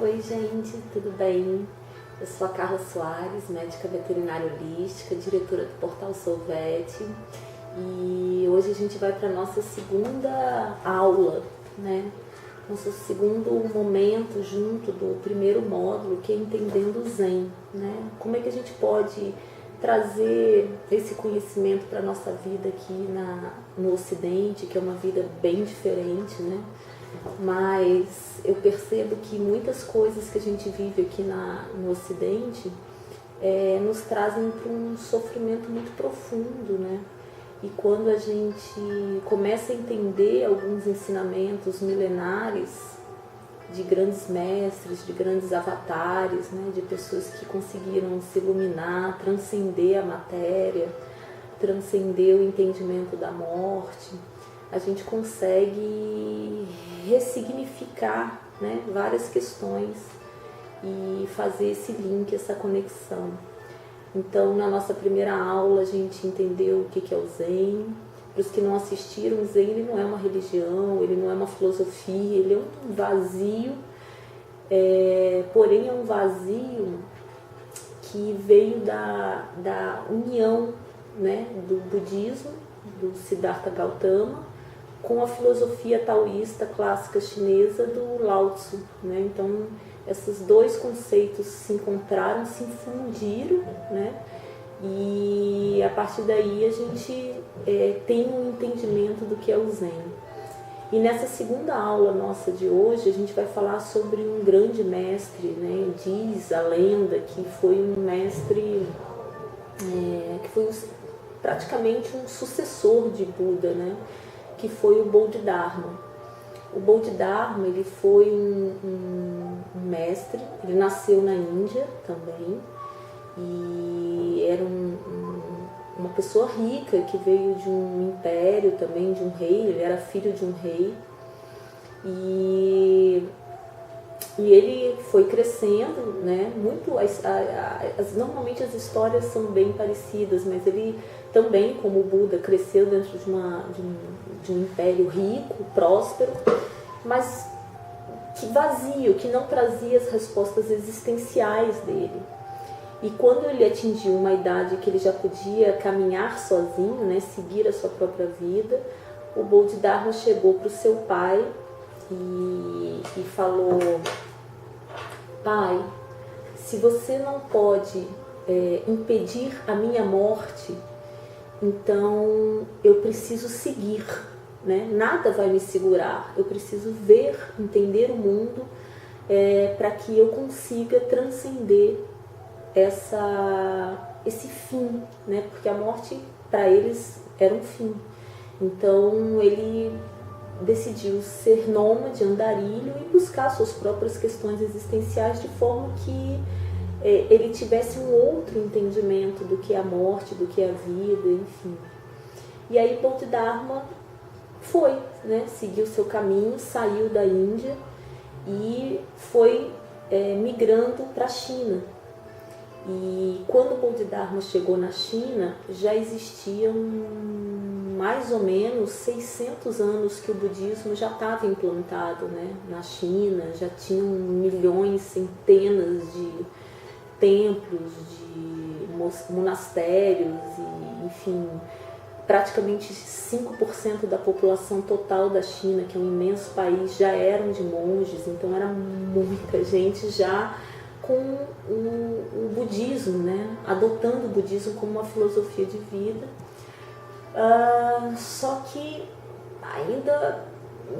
Oi, gente, tudo bem? Eu sou a Carla Soares, médica veterinária holística, diretora do Portal Solvet, e hoje a gente vai para a nossa segunda aula, né? Nosso segundo momento junto do primeiro módulo, que é Entendendo o Zen, né? Como é que a gente pode trazer esse conhecimento para a nossa vida aqui no Ocidente, que é uma vida bem diferente, né? Mas eu percebo que muitas coisas que a gente vive aqui no Ocidente nos trazem para um sofrimento muito profundo, né? E quando a gente começa a entender alguns ensinamentos milenares de grandes mestres, de grandes avatares, né? De pessoas que conseguiram se iluminar, transcender a matéria, transcender o entendimento da morte, a gente consegue ressignificar, né, várias questões e fazer esse link, essa conexão. Então, na nossa primeira aula, a gente entendeu o que é o Zen. Para os que não assistiram, o Zen ele não é uma religião, ele não é uma filosofia, ele é um vazio, porém é um vazio que veio da união, né, do budismo, do Siddhartha Gautama, com a filosofia taoísta clássica chinesa do Lao Tzu, né? Então, esses dois conceitos se encontraram, se infundiram, né? E a partir daí a gente tem um entendimento do que é o Zen. E nessa segunda aula nossa de hoje, a gente vai falar sobre um grande mestre, né? Diz a lenda que foi um mestre que foi praticamente um sucessor de Buda, né? Que foi o Bodhidharma. O Bodhidharma ele foi um mestre, ele nasceu na Índia também, e era uma pessoa rica que veio de um império também, de um rei, ele era filho de um rei, e ele foi crescendo, né? Muito, normalmente as histórias são bem parecidas, mas ele também, como o Buda, cresceu dentro de um império rico, próspero, mas que vazio, que não trazia as respostas existenciais dele. E quando ele atingiu uma idade que ele já podia caminhar sozinho, né, seguir a sua própria vida, o Bodhidharma chegou para o seu pai e falou: pai, se você não pode impedir a minha morte, então eu preciso seguir, né? Nada vai me segurar, eu preciso ver, entender o mundo para que eu consiga transcender esse fim, né? Porque a morte para eles era um fim. Então ele decidiu ser nômade, andarilho e buscar suas próprias questões existenciais de forma que ele tivesse um outro entendimento do que é a morte, do que é a vida, enfim. E aí Bodhidharma foi, né, seguiu seu caminho, saiu da Índia e foi migrando para a China. E quando Bodhidharma chegou na China, já existiam mais ou menos 600 anos que o budismo já estava implantado, né, na China, já tinham milhões, centenas de templos, de monastérios, e, enfim, praticamente 5% da população total da China, que é um imenso país, já eram de monges, então era muita gente já com o budismo, né? Adotando o budismo como uma filosofia de vida, só que ainda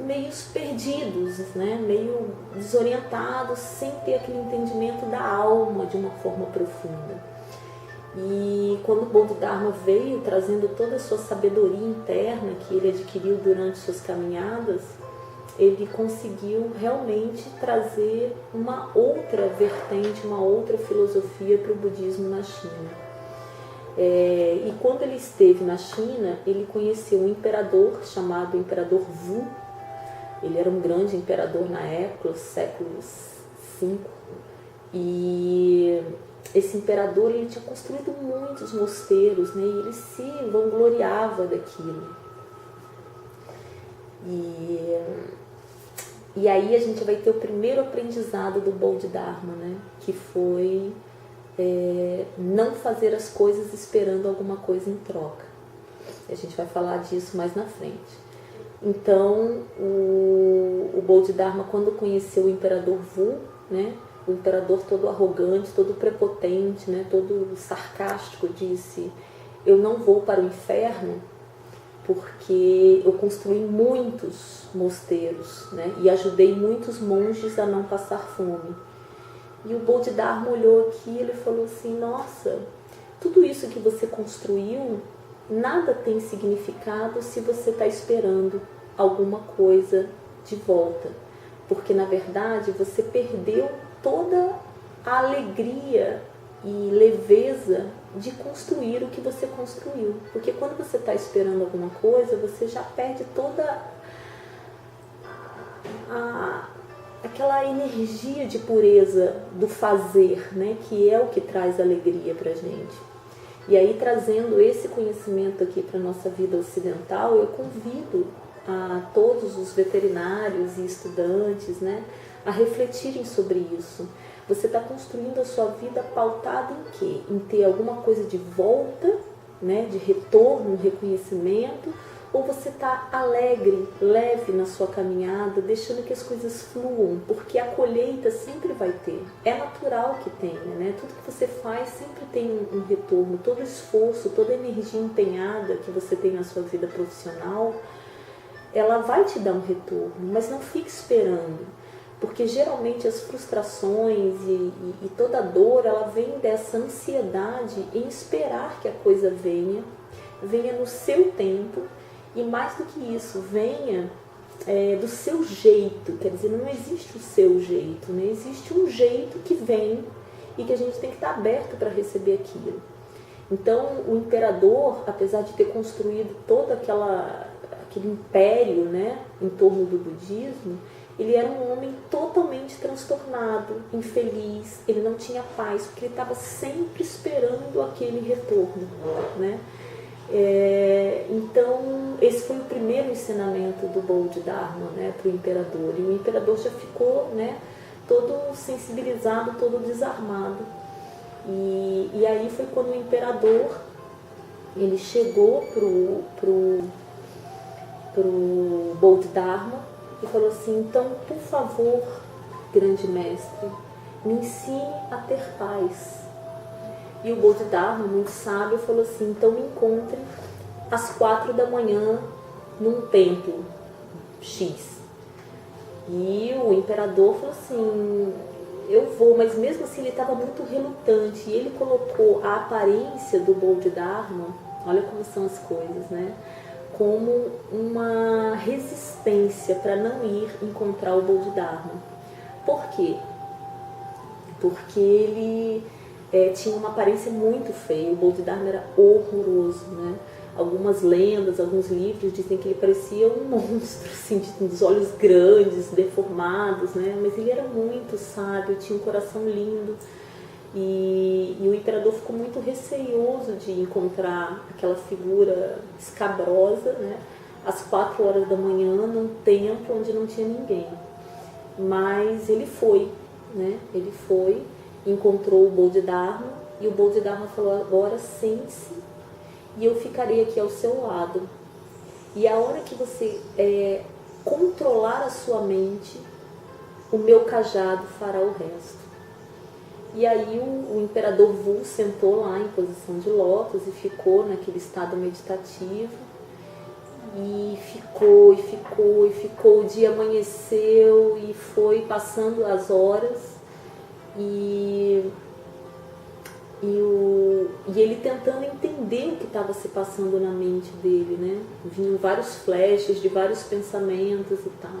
meio perdidos, né? Meio desorientados, sem ter aquele entendimento da alma de uma forma profunda. E quando o Bodhidharma veio trazendo toda a sua sabedoria interna que ele adquiriu durante suas caminhadas, ele conseguiu realmente trazer uma outra vertente, uma outra filosofia para o budismo na China. E quando ele esteve na China, ele conheceu um imperador chamado Imperador Wu. Ele era um grande imperador na época, século V, e esse imperador ele tinha construído muitos mosteiros, né, e ele se vangloriava daquilo. E E aí a gente vai ter o primeiro aprendizado do Bodhidharma, né? Que foi não fazer as coisas esperando alguma coisa em troca. A gente vai falar disso mais na frente. Então, o Bodhidharma, quando conheceu o imperador Vu, né? O imperador todo arrogante, todo prepotente, né? Todo sarcástico, disse: eu não vou para o inferno porque eu construí muitos mosteiros, né? E ajudei muitos monges a não passar fome. E o Bodhidharma olhou aquilo e falou assim: nossa, tudo isso que você construiu, nada tem significado se você está esperando alguma coisa de volta. Porque, na verdade, você perdeu toda a alegria e leveza de construir o que você construiu. Porque quando você está esperando alguma coisa, você já perde toda aquela energia de pureza do fazer, né? Que é o que traz alegria para a gente. E aí, trazendo esse conhecimento aqui para a nossa vida ocidental, eu convido a todos os veterinários e estudantes, né, a refletirem sobre isso. Você está construindo a sua vida pautada em quê? Em ter alguma coisa de volta, né, de retorno, reconhecimento, ou você está alegre, leve na sua caminhada, deixando que as coisas fluam, porque a colheita sempre vai ter. É natural que tenha, né? Tudo que você faz sempre tem um retorno. Todo esforço, toda energia empenhada que você tem na sua vida profissional, ela vai te dar um retorno, mas não fique esperando. Porque geralmente as frustrações e toda a dor, ela vem dessa ansiedade em esperar que a coisa venha no seu tempo, e mais do que isso, venha do seu jeito. Quer dizer, não existe o seu jeito, né? Existe um jeito que vem e que a gente tem que estar aberto para receber aquilo. Então, o imperador, apesar de ter construído todo aquele império, né, em torno do budismo, ele era um homem totalmente transtornado, infeliz, ele não tinha paz, porque ele estava sempre esperando aquele retorno, né? Então, esse foi o primeiro ensinamento do Bodhidharma, né, para o imperador. E o imperador já ficou, né, todo sensibilizado, todo desarmado. E aí foi quando o imperador ele chegou pro Bodhidharma e falou assim: então, por favor, grande mestre, me ensine a ter paz. E o Bodhidharma, muito sábio, falou assim: então me encontre às 4 da manhã num templo X. E o imperador falou assim: eu vou, mas mesmo assim ele estava muito relutante. E ele colocou a aparência do Bodhidharma, olha como são as coisas, né, como uma resistência para não ir encontrar o Bodhidharma. Por quê? Porque ele tinha uma aparência muito feia. O Bodhidharma era horroroso, né? Algumas lendas, alguns livros dizem que ele parecia um monstro, assim, de olhos grandes, deformados, né? Mas ele era muito sábio, tinha um coração lindo. E o imperador ficou muito receioso de encontrar aquela figura escabrosa, né, às 4 horas da manhã, num templo onde não tinha ninguém. Mas ele foi, né? Ele foi, encontrou o Bodhidharma, e o Bodhidharma falou: agora sente-se e eu ficarei aqui ao seu lado. E a hora que você controlar a sua mente, o meu cajado fará o resto. E aí o imperador Vu sentou lá em posição de lótus e ficou naquele estado meditativo. E ficou, e ficou, e ficou. O dia amanheceu e foi passando as horas. E ele tentando entender o que estava se passando na mente dele, né? Vinham vários flashes de vários pensamentos e tal.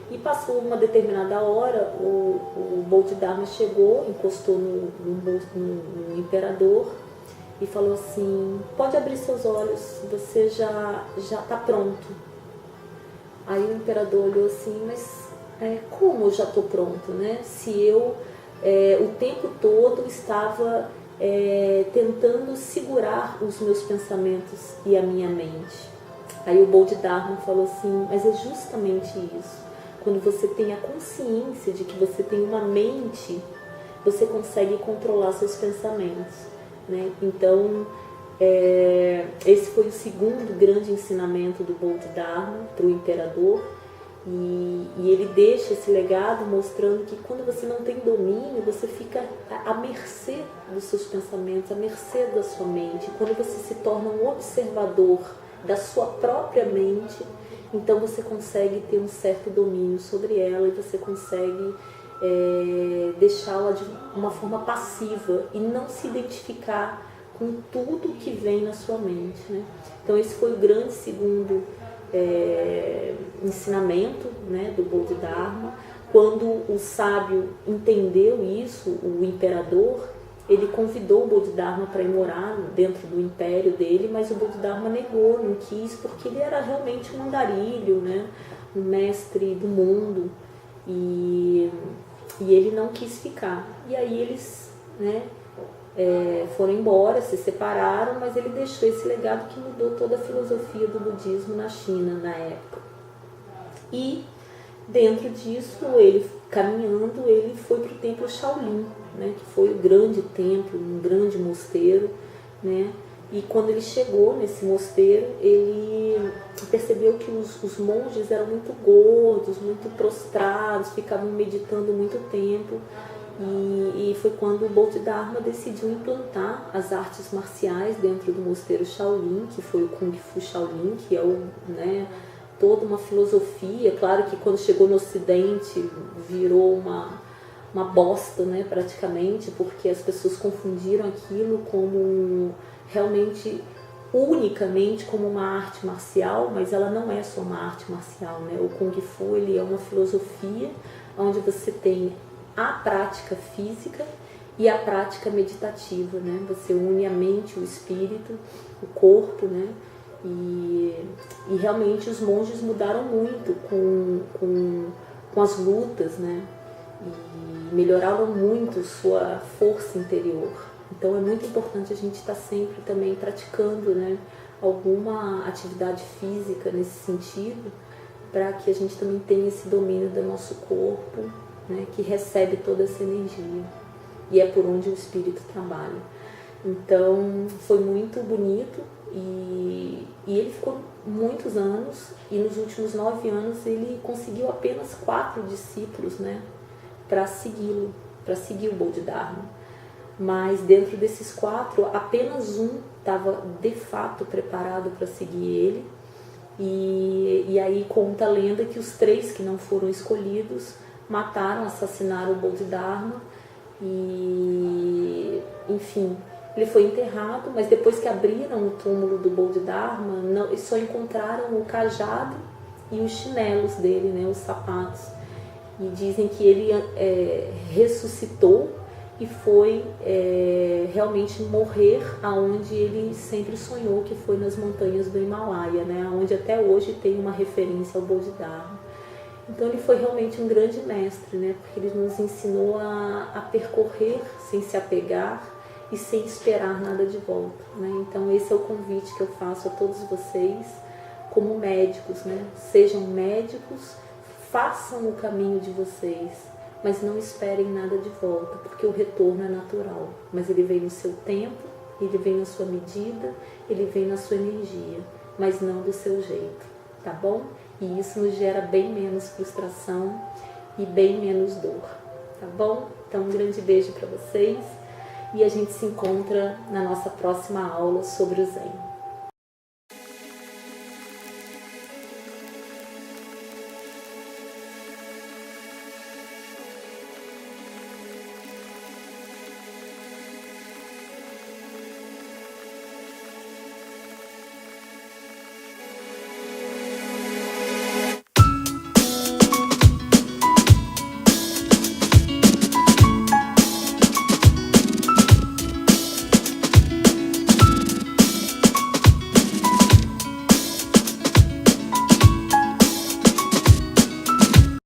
E passou uma determinada hora, o Bodhidharma chegou, encostou no imperador e falou assim: pode abrir seus olhos, você já está pronto. Aí o imperador olhou assim: mas como eu já estou pronto, né? Se eu o tempo todo estava tentando segurar os meus pensamentos e a minha mente. Aí o Bodhidharma falou assim: mas é justamente isso. quando você tem a consciência de que você tem uma mente, você consegue controlar seus pensamentos, né? Então, esse foi o segundo grande ensinamento do Bodhidharma para o imperador, e ele deixa esse legado mostrando que quando você não tem domínio, você fica à mercê dos seus pensamentos, à mercê da sua mente. Quando você se torna um observador da sua própria mente, então você consegue ter um certo domínio sobre ela e você consegue deixá-la de uma forma passiva e não se identificar com tudo que vem na sua mente, né? Então esse foi o grande segundo ensinamento, né, do Bodhidharma. Quando o sábio entendeu isso, o imperador, ele convidou o Bodhidharma para ir morar dentro do império dele, mas o Bodhidharma negou, não quis, porque ele era realmente um andarilho, né, um mestre do mundo, e ele não quis ficar. E aí eles, né, foram embora, se separaram, mas ele deixou esse legado que mudou toda a filosofia do budismo na China na época. E dentro disso, ele caminhando, ele foi para o templo Shaolin, né, que foi o grande templo, um grande mosteiro, né? E quando ele chegou nesse mosteiro, ele percebeu que os monges eram muito gordos, muito prostrados, ficavam meditando muito tempo. E foi quando o Bodhidharma decidiu implantar as artes marciais dentro do mosteiro Shaolin, que foi o Kung Fu Shaolin, que é toda uma filosofia. Claro que quando chegou no Ocidente virou uma bosta, né, praticamente, porque as pessoas confundiram aquilo como realmente, unicamente como uma arte marcial, mas ela não é só uma arte marcial, né? O Kung Fu, ele é uma filosofia onde você tem a prática física e a prática meditativa, né? Você une a mente, o espírito, o corpo, né? E realmente os monges mudaram muito com as lutas, né? E melhoraram muito sua força interior. Então é muito importante a gente estar sempre também praticando, né, alguma atividade física nesse sentido, para que a gente também tenha esse domínio do nosso corpo, né, que recebe toda essa energia. E é por onde o espírito trabalha. Então foi muito bonito e ele ficou muitos anos, e nos últimos 9 anos ele conseguiu apenas 4 discípulos, né, para segui-lo, para seguir o Bodhidharma. Mas dentro desses 4, apenas um estava de fato preparado para seguir ele. E aí conta a lenda que os 3 que não foram escolhidos mataram, assassinaram o Bodhidharma. E, enfim, ele foi enterrado, mas depois que abriram o túmulo do Bodhidharma, só encontraram o cajado e os chinelos dele, né, os sapatos. E dizem que ele ressuscitou e foi realmente morrer aonde ele sempre sonhou, que foi nas montanhas do Himalaia, né? Onde até hoje tem uma referência ao Bodhidharma. Então ele foi realmente um grande mestre, né? Porque ele nos ensinou a percorrer sem se apegar e sem esperar nada de volta, né? Então esse é o convite que eu faço a todos vocês como médicos, né? Sejam médicos, façam o caminho de vocês, mas não esperem nada de volta, porque o retorno é natural, mas ele vem no seu tempo, ele vem na sua medida, ele vem na sua energia, mas não do seu jeito, tá bom? E isso nos gera bem menos frustração e bem menos dor, tá bom? Então um grande beijo para vocês e a gente se encontra na nossa próxima aula sobre o Zen.